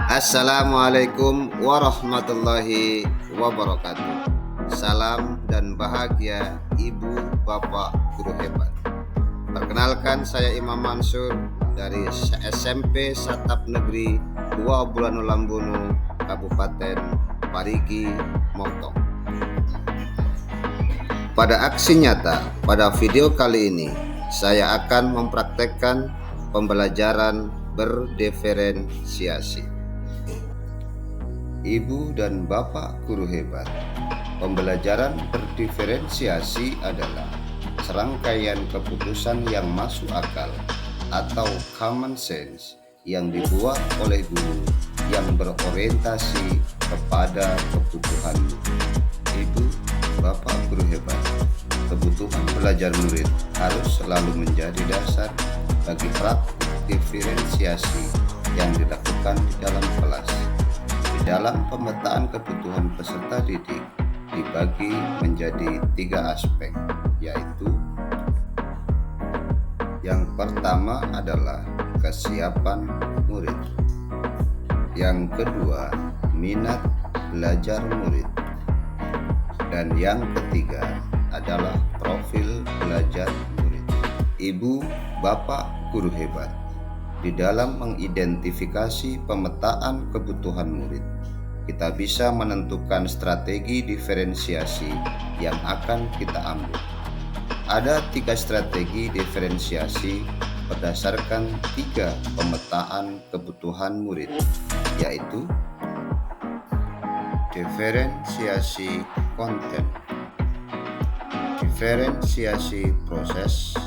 Assalamualaikum warahmatullahi wabarakatuh. Salam dan bahagia Ibu Bapak Guru Hebat. Perkenalkan, saya Imam Mansur dari SMP Satap Negeri 2 Bulanu Lambunu, Kabupaten Parigi Motong. Pada aksi nyata, pada video kali ini saya akan mempraktekkan pembelajaran berdiferensiasi. Ibu dan Bapak Guru Hebat, pembelajaran berdiferensiasi adalah serangkaian keputusan yang masuk akal atau common sense yang dibuat oleh guru yang berorientasi kepada kebutuhan Ibu, Bapak Guru Hebat. Kebutuhan belajar murid harus selalu menjadi dasar bagi praktik diferensiasi yang dilakukan di dalam kelas. Di dalam pemetaan kebutuhan peserta didik dibagi menjadi 3 aspek, yaitu yang pertama adalah kesiapan murid, yang kedua minat belajar murid, dan yang ketiga adalah profil belajar murid. Ibu, Bapak Guru Hebat, di dalam mengidentifikasi pemetaan kebutuhan murid, kita bisa menentukan strategi diferensiasi yang akan kita ambil. Ada 3 strategi diferensiasi berdasarkan 3 pemetaan kebutuhan murid, yaitu diferensiasi konten, diferensiasi proses,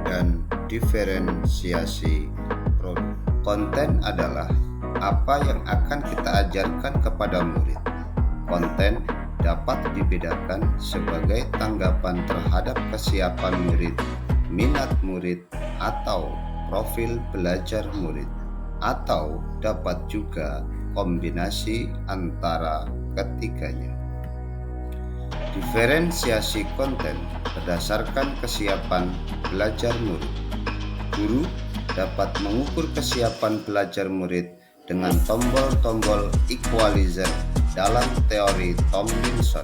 dan diferensiasi produk. Konten adalah apa yang akan kita ajarkan kepada murid. Konten dapat dibedakan sebagai tanggapan terhadap kesiapan murid, minat murid, atau profil belajar murid, atau dapat juga kombinasi antara ketiganya. Diferensiasi konten berdasarkan kesiapan belajar murid. Guru dapat mengukur kesiapan belajar murid dengan tombol-tombol equalizer dalam teori Tomlinson,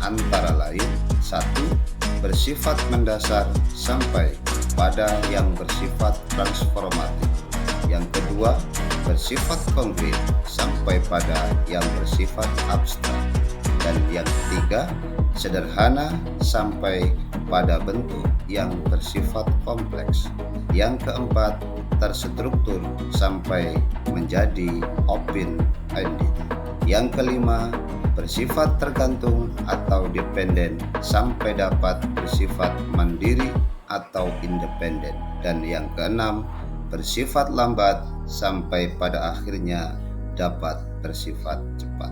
antara lain 1. Bersifat mendasar sampai pada yang bersifat transformatif. Yang kedua, bersifat konkret sampai pada yang bersifat abstrak. Dan yang ketiga, sederhana sampai pada bentuk yang bersifat kompleks. Yang keempat, terstruktur sampai menjadi open-ended. Yang kelima, bersifat tergantung atau dependen sampai dapat bersifat mandiri atau independen. Dan yang keenam, bersifat lambat sampai pada akhirnya dapat bersifat cepat.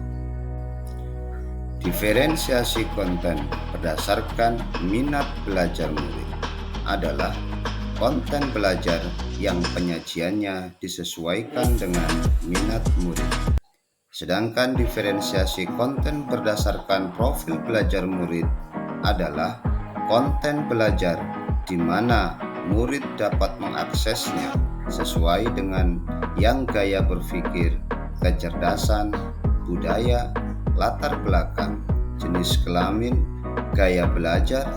Diferensiasi konten berdasarkan minat belajar murid adalah konten belajar yang penyajiannya disesuaikan dengan minat murid. Sedangkan diferensiasi konten berdasarkan profil belajar murid adalah konten belajar di mana murid dapat mengaksesnya sesuai dengan yang gaya berpikir, kecerdasan, budaya, latar belakang, jenis kelamin, gaya belajar,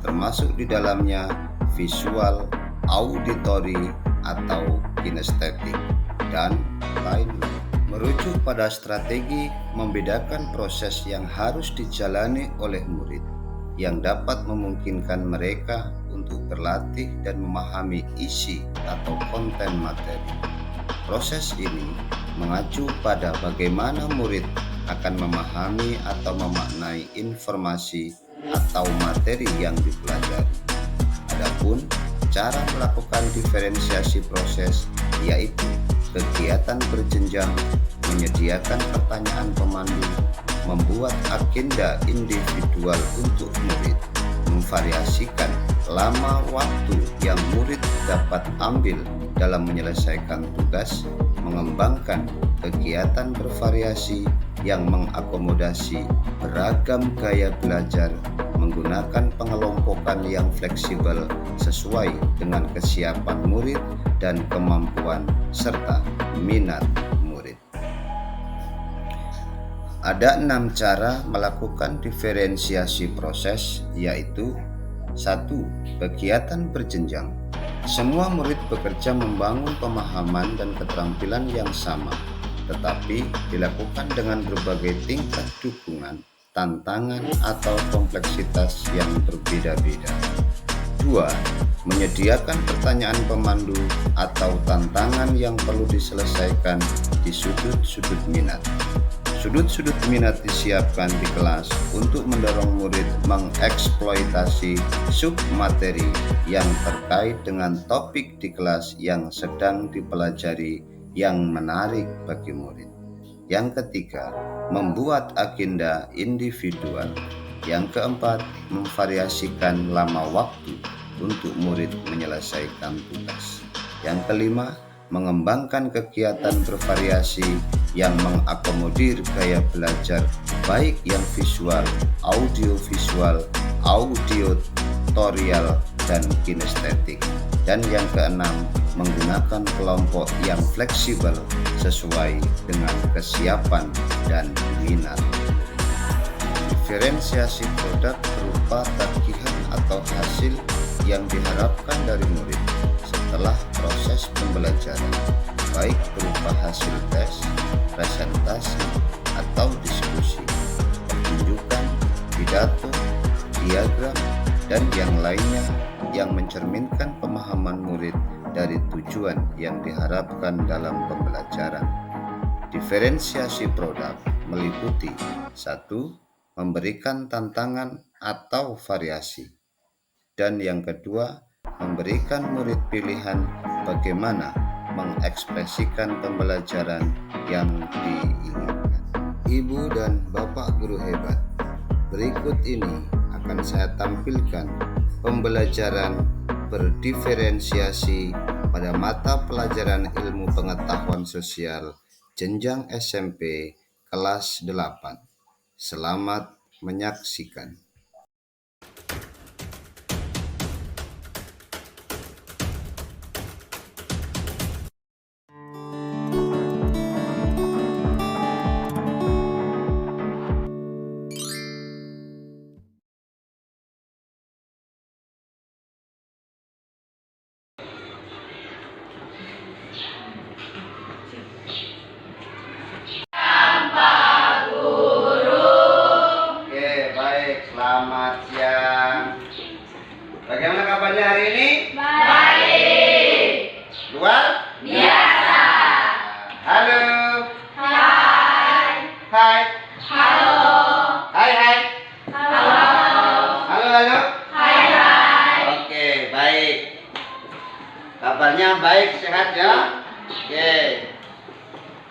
termasuk di dalamnya visual, auditori, atau kinestetik, dan lain-lain. Merujuk pada strategi membedakan proses yang harus dijalani oleh murid yang dapat memungkinkan mereka untuk berlatih dan memahami isi atau konten materi. Proses ini mengacu pada bagaimana murid akan memahami atau memaknai informasi atau materi yang dipelajari. Adapun cara melakukan diferensiasi proses yaitu kegiatan berjenjang, menyediakan pertanyaan pemandu, membuat agenda individual untuk murid, memvariasikan lama waktu yang murid dapat ambil dalam menyelesaikan tugas, mengembangkan kegiatan bervariasi yang mengakomodasi beragam gaya belajar menggunakan pengelompokan yang fleksibel sesuai dengan kesiapan murid dan kemampuan serta minat murid. Ada 6 cara melakukan diferensiasi proses, yaitu 1. Kegiatan berjenjang. Semua murid bekerja membangun pemahaman dan keterampilan yang sama, tetapi dilakukan dengan berbagai tingkat dukungan, tantangan, atau kompleksitas yang berbeda-beda. 2. Menyediakan pertanyaan pemandu atau tantangan yang perlu diselesaikan di sudut-sudut minat. Sudut-sudut minat disiapkan di kelas untuk mendorong murid mengeksploitasi submateri yang terkait dengan topik di kelas yang sedang dipelajari yang menarik bagi murid. Yang ketiga, membuat agenda individual. Yang keempat, memvariasikan lama waktu untuk murid menyelesaikan tugas. Yang kelima, mengembangkan kegiatan bervariasi yang mengakomodir gaya belajar baik yang visual, audiovisual, audiotorial, dan kinestetik. Dan yang keenam, menggunakan kelompok yang fleksibel sesuai dengan kesiapan dan minat. Diferensiasi produk berupa tagihan atau hasil yang diharapkan dari murid setelah proses pembelajaran, baik berupa hasil tes, presentasi, atau diskusi, pertunjukan, pidato, diagram, dan yang lainnya yang mencerminkan pemahaman murid dari tujuan yang diharapkan dalam pembelajaran. Diferensiasi produk meliputi 1. Memberikan tantangan atau variasi, dan yang kedua, memberikan murid pilihan bagaimana mengekspresikan pembelajaran yang diinginkan. Ibu dan Bapak guru hebat, berikut ini akan saya tampilkan pembelajaran berdiferensiasi pada mata pelajaran ilmu pengetahuan sosial jenjang SMP kelas 8. Selamat menyaksikan. Selamat siang. Bagaimana kabarnya hari ini? Baik. Luar Biasa. Halo. Hai. Hai. Halo. Hai hai. Halo. Halo halo. Hai hai. Oke, baik. Kabarnya baik, sehat ya? Oke.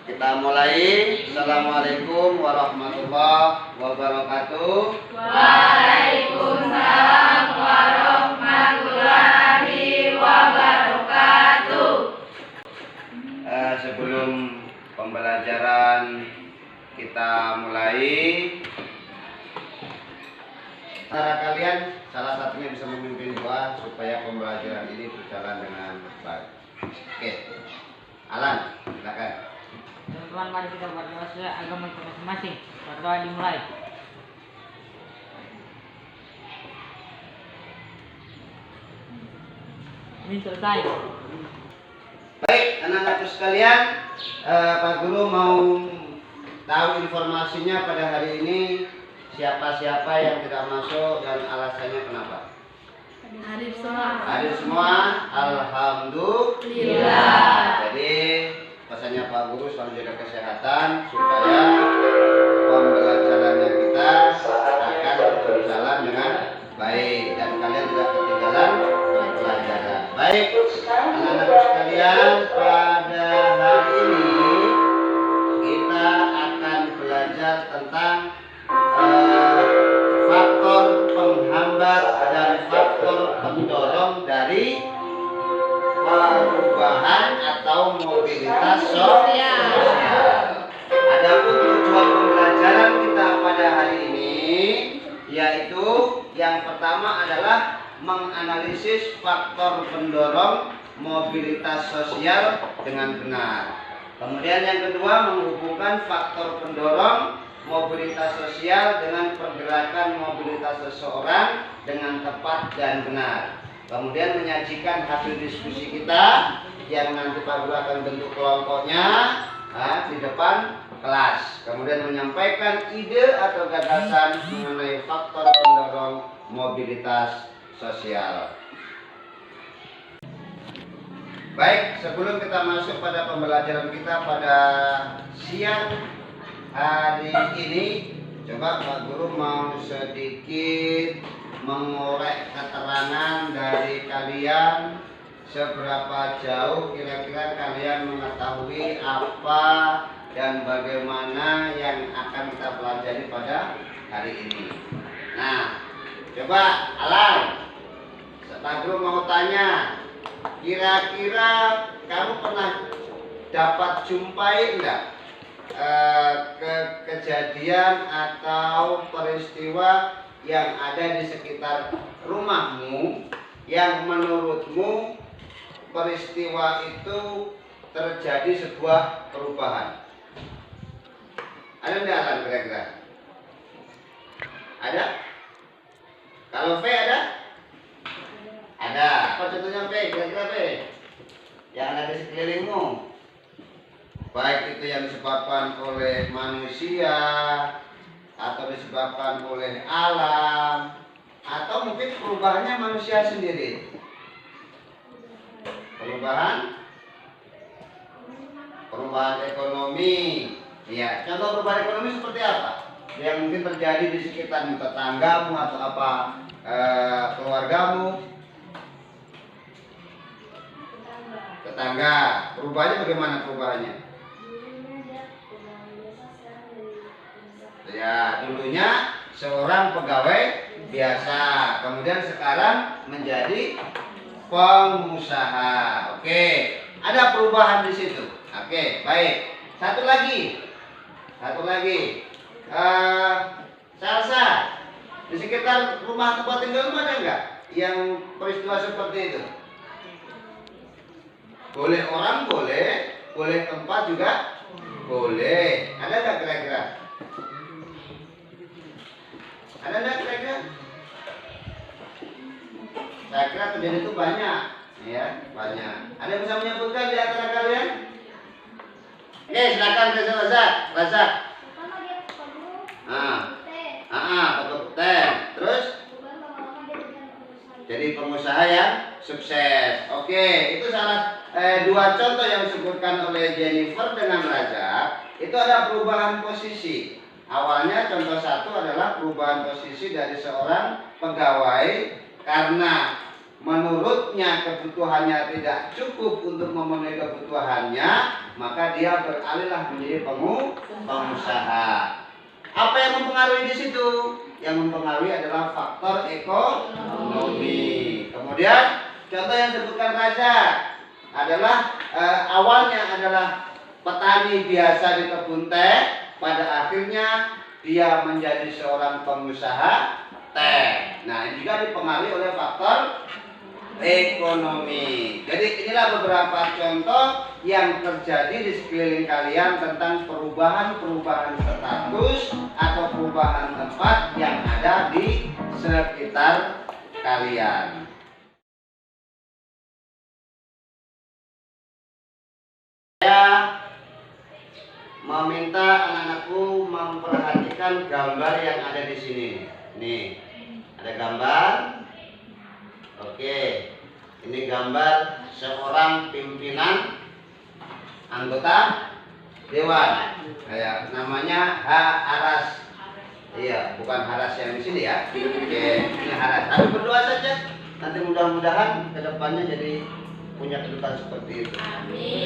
Kita mulai. Assalamualaikum warahmatullahi wabarakatuh. Waalaikumsalam warahmatullahi wabarakatuh. Sebelum pembelajaran kita mulai, cara kalian salah satunya bisa memimpin doa supaya pembelajaran ini berjalan dengan baik. Oke, Alan, silakan. Teman-teman, mari kita berdoa sesuai agama kita masing-masing. Berdoa dimulai. Ini selesai. Baik, anak-anakku sekalian, Pak Guru mau tahu informasinya pada hari ini, siapa-siapa yang tidak masuk dan alasannya kenapa. Hadir semua. Hadir semua, Alhamdulillah. Jadi pesannya Pak Guru selalu jaga kesehatan supaya pembelajarannya kita akan berjalan dengan baik dan kalian tidak ketinggalan pelajaran. Baik, anak-anak sekalian, pada hari ini kita akan belajar tentang faktor penghambat dan faktor pendorong dari perubahan atau mobilitas sosial. Adapun tujuan pembelajaran kita pada hari ini yaitu yang pertama adalah menganalisis faktor pendorong mobilitas sosial dengan benar. Kemudian yang kedua, menghubungkan faktor pendorong mobilitas sosial dengan pergerakan mobilitas seseorang dengan tepat dan benar. Kemudian menyajikan hasil diskusi kita yang nanti Pak Guru akan bentuk kelompoknya di depan kelas. Kemudian menyampaikan ide atau gagasan mengenai faktor pendorong mobilitas sosial. Baik, sebelum kita masuk pada pembelajaran kita pada siang hari ini, coba Pak Guru mau sedikit mengorek keterangan dari kalian. Seberapa jauh kira-kira kalian mengetahui apa dan bagaimana yang akan kita pelajari pada hari ini. Nah, coba Alan, Pak Guru mau tanya, kira-kira kamu pernah dapat jumpai enggak kejadian atau peristiwa yang ada di sekitar rumahmu yang menurutmu peristiwa itu terjadi sebuah perubahan? Ada enggak Alan kira-kira? Ada? Kalau V ada? Ada. Apa contohnya V? Kira-kira V? Yang ada di sekelilingmu. Baik itu yang disebabkan oleh manusia atau disebabkan oleh alam atau mungkin perubahannya manusia sendiri. Perubahan ekonomi. Ya, contoh perubahan ekonomi seperti apa? Yang mungkin terjadi di sekitar tetanggamu atau apa keluargamu. Tetangga, perubahannya bagaimana perubahannya? Ya, dulunya seorang pegawai biasa, kemudian sekarang menjadi pengusaha. Oke, ada perubahan di situ. Oke, baik. Satu lagi. Salsa, di sekitar rumah tempat tinggalmu ada enggak yang peristiwa seperti itu? Boleh orang, boleh tempat juga boleh. Ada nggak kira-kira? Ada nggak kira-kira? Saya kira terjadi itu banyak, ya banyak. Ada yang bisa menyebutkan di antara kalian? Oke, silakan Razak. Betul. Terus? Jadi pengusaha yang sukses. Oke, itu salah dua contoh yang disebutkan oleh Jennifer dengan Raja. Itu ada perubahan posisi. Awalnya contoh satu adalah perubahan posisi dari seorang pegawai karena menurutnya kebutuhannya tidak cukup untuk memenuhi kebutuhannya, maka dia beralihlah menjadi pengusaha. Apa yang mempengaruhi di situ? Yang mempengaruhi adalah faktor ekonomi. Kemudian contoh yang disebutkan Raja adalah awalnya adalah petani biasa di kebun teh, pada akhirnya dia menjadi seorang pengusaha teh. Nah, ini juga dipengaruhi oleh faktor ekonomi. Jadi inilah beberapa contoh yang terjadi di sekeliling kalian tentang perubahan status atau perubahan tempat yang ada di sekitar kalian. Saya meminta anak-anakku memperhatikan gambar yang ada di sini. Nih, ada gambar. Oke, ini gambar seorang pimpinan anggota dewan. Ya, namanya H. Aras. Iya, bukan Haras yang di sini ya. Oke, ini Haras. Tapi berdoa saja. Nanti mudah-mudahan kedepannya jadi punya kedudukan seperti itu.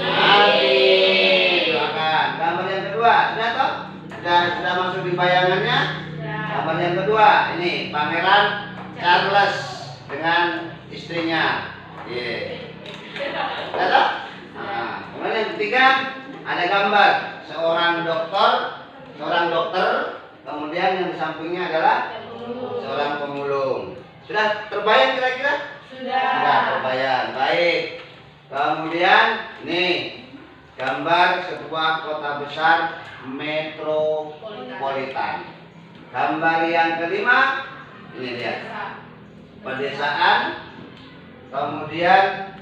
Amin. Doakan. Gambar yang kedua, sudah toh? Sudah masuk di bayangannya? Gambar yang kedua, ini Pangeran Charles dengan istrinya. Sudah toh? Nah, Kemudian yang ketiga ada gambar seorang dokter, kemudian yang di sampingnya adalah seorang pemulung. Sudah terbayang kira-kira? Sudah terbayang. Baik. Kemudian nih gambar sebuah kota besar metropolitan. Gambar yang kelima ini lihat pedesaan. Kemudian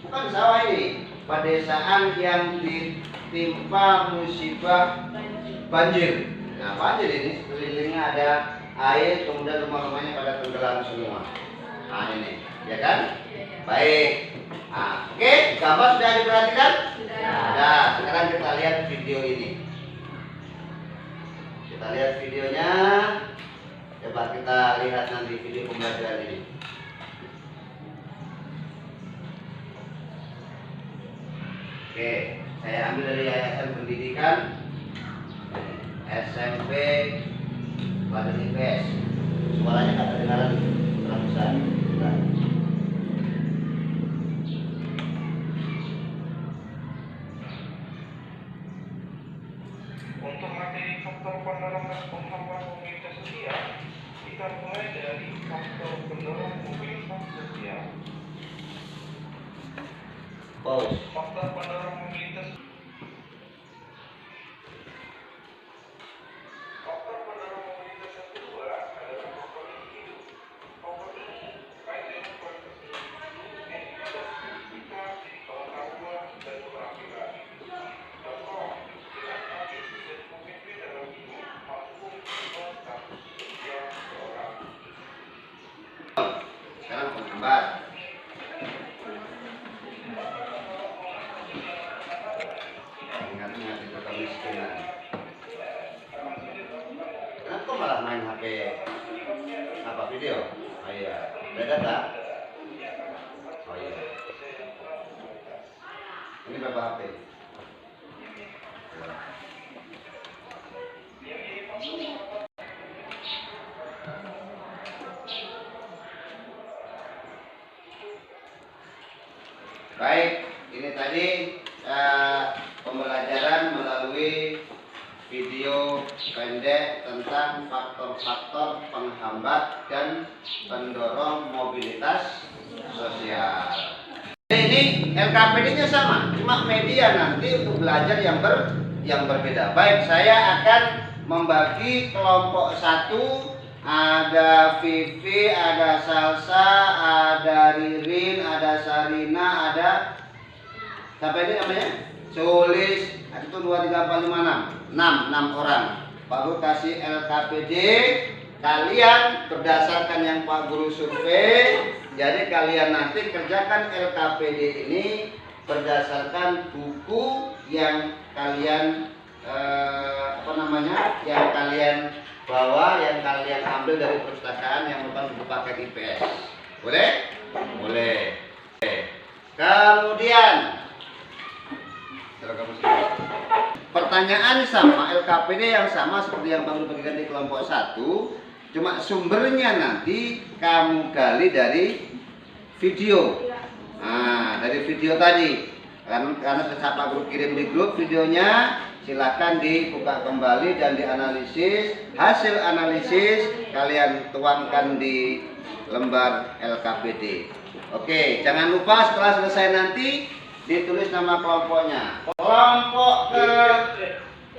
bukan sawah ini, pedesaan yang ditimpa musibah banjir. Nah, banjir ini sekelilingnya ada air, kemudian rumah-rumahnya pada tenggelam semua. Nah, ini, ya kan? Baik. Nah, oke, gambar sudah diperhatikan? Sudah. Sekarang kita lihat video ini. Kita lihat videonya. Coba kita lihat nanti video pembelajaran ini. Oke, saya ambil dari Yayasan Pendidikan SMP Badan IPS. Suaranya tak kedengaran terlalu besar. Untuk materi faktor pendorong dan penghambat mobilitas sosial, kita mulai dari faktor pendorong mobilitas sosial. Pause. Faktor pendorong mobilitas. Faktor pendorong mobilitas yang kedua adalah faktor individu. Faktor ini terkait dengan kualitas individu, entitas kita, pengetahuan dan keterampilan. Contoh, dengan habis dan komitmen dalam hidup mampu mengubah status sosial seseorang. Sekarang penghambat. Ingat-ingat itu kemiskinan. Kenapa malah main HP apa video? Oh iya, ada data. Oh iya. Ini berapa HP? Baik, ini tadi pembelajaran melalui video pendek tentang faktor-faktor penghambat dan pendorong mobilitas sosial. Ini LKPD-nya sama, cuma media nanti untuk belajar yang berbeda. Baik, saya akan membagi kelompok 1. Ada Vivi, ada Salsa, ada Ririn, ada Sarina, ada siapa ini namanya? Sulis. Itu 2, 3, 4, 5, 6 orang. Pak Guru kasih LKPD. Kalian berdasarkan yang Pak Guru survei. Jadi kalian nanti kerjakan LKPD ini berdasarkan buku yang kalian yang kalian bawa, yang kalian ambil dari perpustakaan yang bukan buku paket IPS. Boleh? Boleh. Kemudian pertanyaan sama, LKPD yang sama seperti yang baru bagikan di kelompok 1, cuma sumbernya nanti kamu gali dari video. Nah, dari video tadi. Karena Pak Guru kirim di grup videonya, silakan dibuka kembali dan dianalisis. Hasil analisis kalian tuangkan di lembar LKPD. Oke, jangan lupa setelah selesai nanti ditulis nama kelompoknya. Kelompok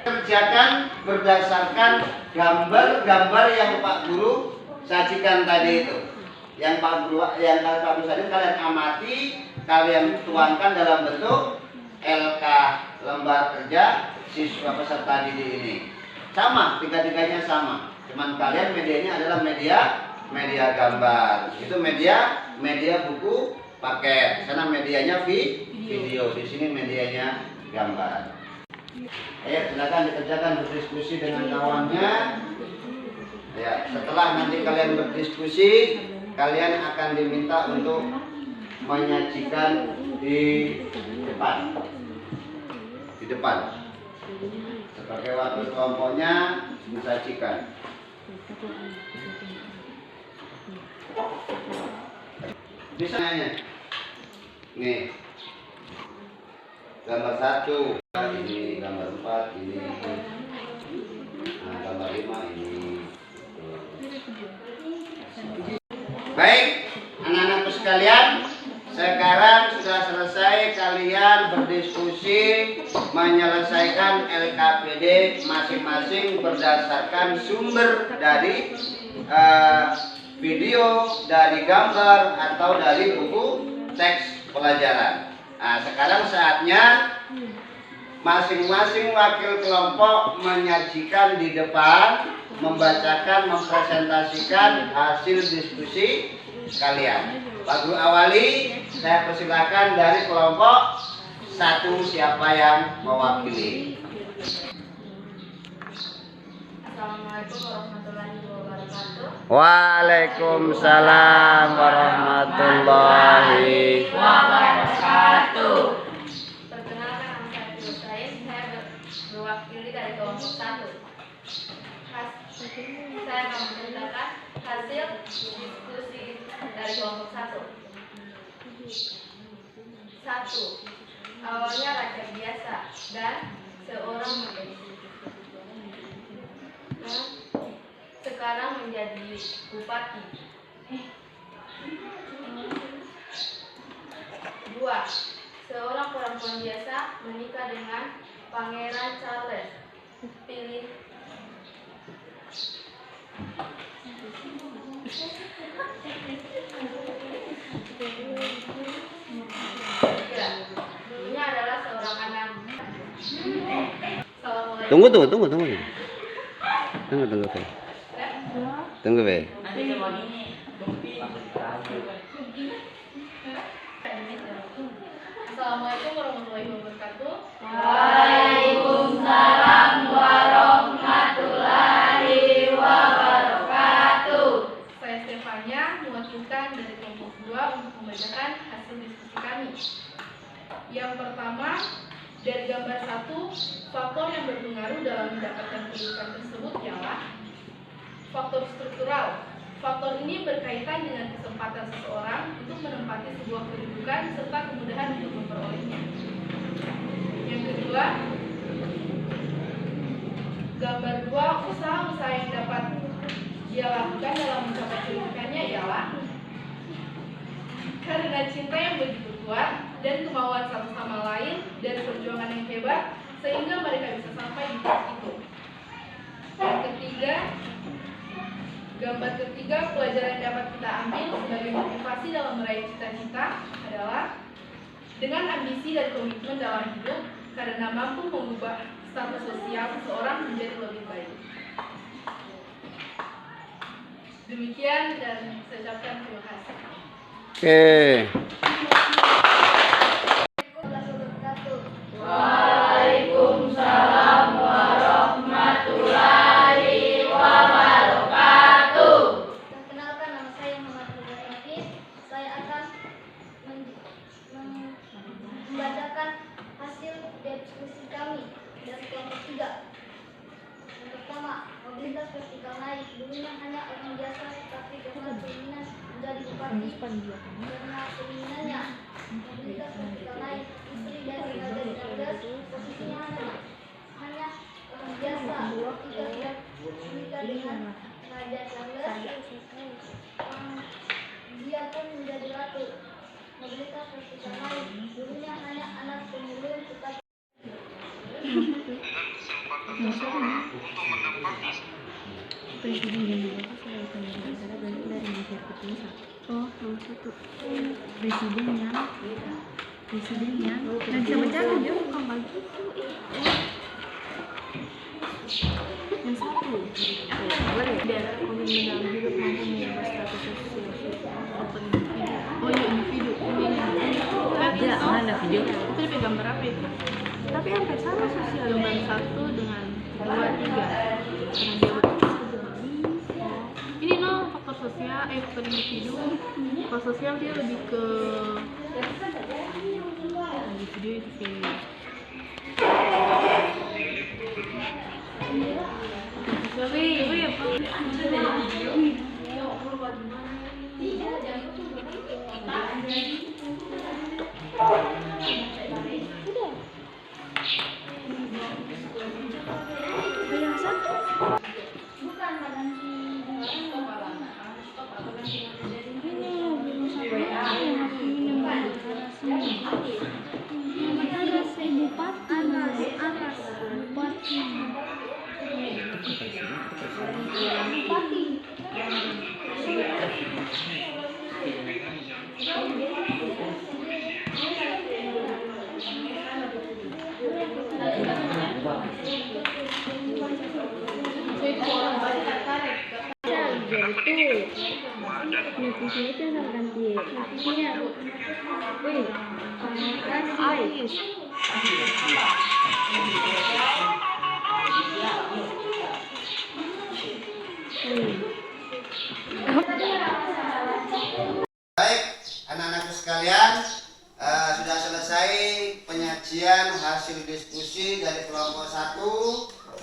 kerjakan berdasarkan gambar-gambar yang Pak Guru sajikan tadi itu. Yang Pak Guru sajikan kalian amati, kalian tuangkan dalam bentuk LK lembar kerja siswa peserta didik ini. Sama, tiga-tiganya sama. Cuman kalian medianya adalah media gambar. Itu media buku paket. Sana medianya video. Di sini medianya gambar. Ayo silakan dikerjakan, berdiskusi dengan kawannya. Ya, setelah nanti kalian berdiskusi, kalian akan diminta untuk menyajikan di depan. Sebagai wakil kelompoknya disajikan. Bisa nanya. Nih, gambar 1, ini gambar 4, ini, nah gambar 5 ini. Baik, anak-anakku sekalian, sekarang sudah selesai kalian berdiskusi menyelesaikan LKPD masing-masing berdasarkan sumber dari video, dari gambar atau dari buku teks pelajaran. Nah, sekarang saatnya masing-masing wakil kelompok menyajikan di depan, membacakan, mempresentasikan hasil diskusi kalian. Pak Guru awali, saya persilakan dari kelompok 1 siapa yang mewakili. Assalamualaikum warahmatullahi wabarakatuh. Waalaikumsalam warahmatullahi Wabarakatuh. Perkenalkan, nama saya Firdaus Said. Saya berwakili dari kelompok 1. Saya akan menceritakan hasil diskusi dari kelompok 1. 1. Awalnya rakyat biasa dan seorang menjadi sekarang menjadi bupati. 2. Seorang perempuan biasa menikah dengan Pangeran Charles. Pilih. Dulunya adalah seorang anak. Assalamualaikum. Tunggu, Fe. Tunggu, Fe. Assalamualaikum warahmatullahi wabarakatuh. Waalaikumsalam warahmatullahi wabarakatuh. Saya Stefania mewakilkan dari kelompok 2 untuk membacakan hasil diskusi kami. Yang pertama, dari gambar 1, faktor yang berpengaruh dalam mendapatkan kedudukan tersebut ialah faktor struktural. Faktor ini berkaitan dengan kesempatan seseorang untuk menempati sebuah kedudukan serta kemudahan untuk memperolehnya. Yang kedua, gambar 2, usaha-usaha yang dapat dia lakukan dalam mencapai kedudukannya ialah karena cinta yang begitu kuat dan kemauan satu sama lain dan perjuangan yang hebat sehingga mereka bisa sampai di titik itu. Yang ketiga, gambar ketiga, pelajaran yang dapat kita ambil sebagai motivasi dalam meraih cita-cita adalah dengan ambisi dan komitmen dalam hidup karena mampu mengubah status sosial seseorang menjadi lebih baik. Demikian dan saya ucapkan terima kasih. Oke. Waalaikumsalam warahmatullahi wabarakatuh. Perkenalkan, nama saya Muhammad Ridwan Hafiz. Saya akan membacakan hasil diskusi kami dari kelompok 3. Yang pertama, mobilitas vertikal naik. Dulunya hanya orang biasa, tetapi karena keinginan menjadi bupati, karena keinginannya mobilitas vertikal naik. Istri dari Raja Charles posisinya hanya orang biasa. Ketika dia menikah dengan Raja Charles, dia pun menjadi ratu. Mobilitas vertikal naik. Dulunya hanya anak pemulung, tetapi Presiden yang dibahas oleh negara berarti dari negara ketiga. Oh, nomor 1. Presiden yang dan bisa baca dia bukan bagi itu. Yang 1. Boleh. Daerah komitmen dalam hidup mampu mengubah status sosial atau individu. Oh iya, individu. Ini. Tapi mana video? Itu lebih gambar apa itu? Tapi hampir sama sosial gambar 1 dengan 2, 3. Karena dia ini faktor sosial, faktor individu. Faktor sosial dia lebih ke individu itu kayak Baik, anak-anakku sekalian, sudah selesai penyajian hasil diskusi dari kelompok 1,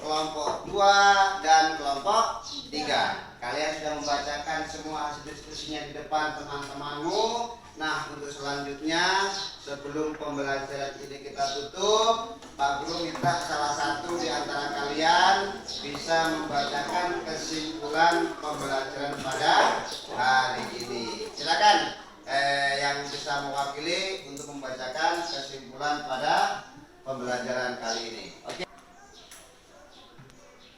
kelompok 2, dan kelompok 3. Kalian sudah membacakan semua hasil diskusinya di depan teman-temanmu. Nah, untuk selanjutnya, sebelum pembelajaran ini kita tutup, Pak Guru minta salah satu di antara kalian bisa membacakan kesimpulan pembelajaran pada hari ini. Silakan yang bisa mewakili untuk membacakan kesimpulan pada pembelajaran kali ini. Oke.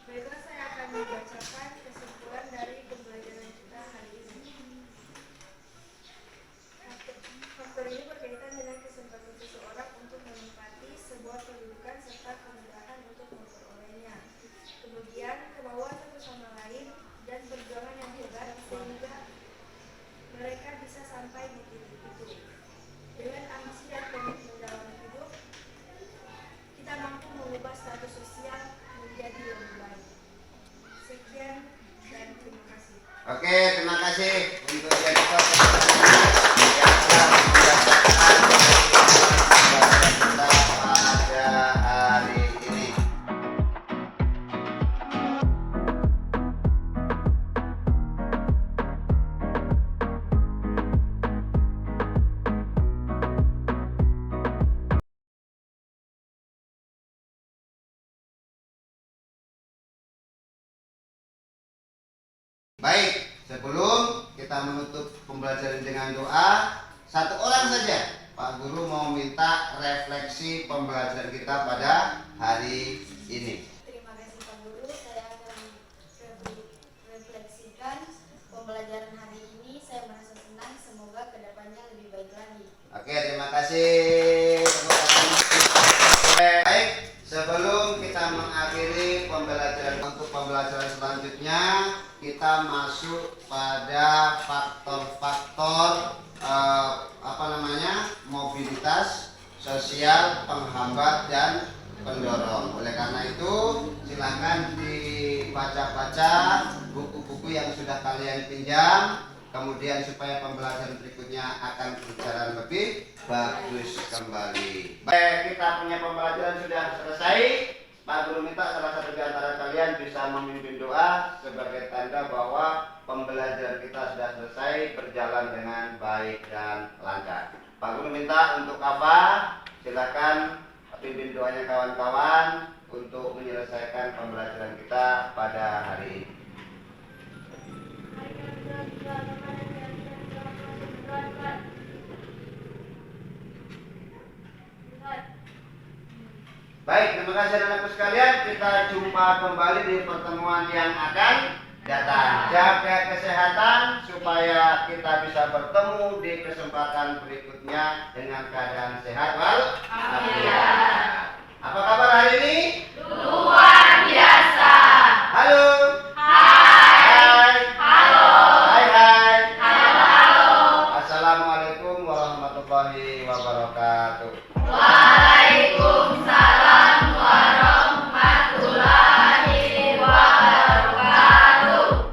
Baiklah, saya akan membacakan kesimpulan dari pembelajaran kita hari ini. Faktor ini berkaitan dengan kesempatan seseorang untuk menempati sebuah kedudukan serta kemudahan untuk memperolehnya. Kemudian kemauan satu sama lain dan perjuangan yang hebat sehingga mereka bisa sampai di titik itu. Dengan ambisi dan komitmen dalam hidup, kita mampu mengubah status sosial menjadi lebih baik. Sekian dan terima kasih. Oke, terima kasih untuk direktur yang telah membacakan kita pada hari ini. Baik, sebelum kita menutup pembelajaran dengan doa, satu orang saja Pak Guru mau minta refleksi pembelajaran kita pada hari ini. Terima kasih Pak Guru, saya akan refleksikan pembelajaran hari ini. Saya merasa senang, semoga kedepannya lebih baik lagi. Oke, terima kasih. Baik, sebelum kita mengakhiri pembelajaran untuk pembelajaran selanjutnya, kita masuk pada faktor-faktor mobilitas sosial, penghambat dan pendorong. Oleh karena itu, silakan dibaca-baca buku-buku yang sudah kalian pinjam. Kemudian supaya pembelajaran berikutnya akan berjalan lebih bagus kembali. Baik, kita punya pembelajaran sudah selesai. Pak Guru minta salah satu di antara kalian bisa memimpin doa sebagai tanda bahwa pembelajaran kita sudah selesai, berjalan dengan baik dan lancar. Pak Guru minta untuk apa? Silakan pimpin doanya kawan-kawan untuk menyelesaikan pembelajaran kita pada hari ini. Baik, terima kasih anak-anakku sekalian. Kita jumpa kembali di pertemuan yang akan datang. Jaga kesehatan supaya kita bisa bertemu di kesempatan berikutnya dengan keadaan sehat walafiat. Apa kabar hari ini? Luar biasa. Halo. Hai. Halo. Hai. Halo, halo. Assalamualaikum warahmatullahi wabarakatuh. Waalaikumsalam warahmatullahi wabarakatuh.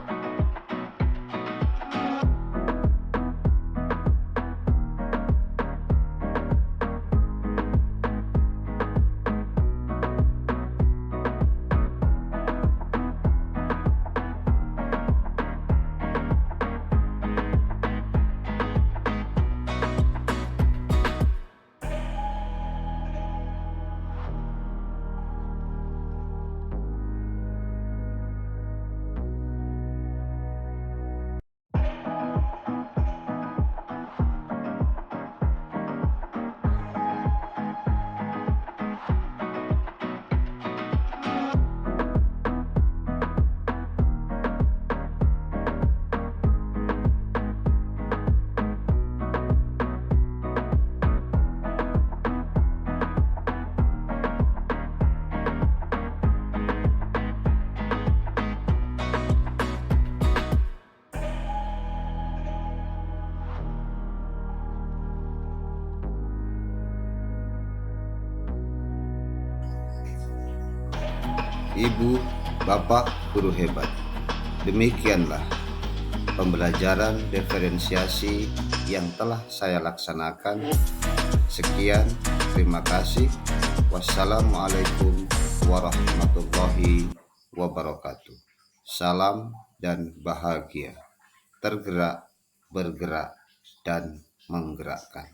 Ibu, Bapak, guru hebat. Demikianlah pembelajaran diferensiasi yang telah saya laksanakan. Sekian, terima kasih. Wassalamualaikum warahmatullahi wabarakatuh. Salam dan bahagia. Tergerak, bergerak, dan menggerakkan.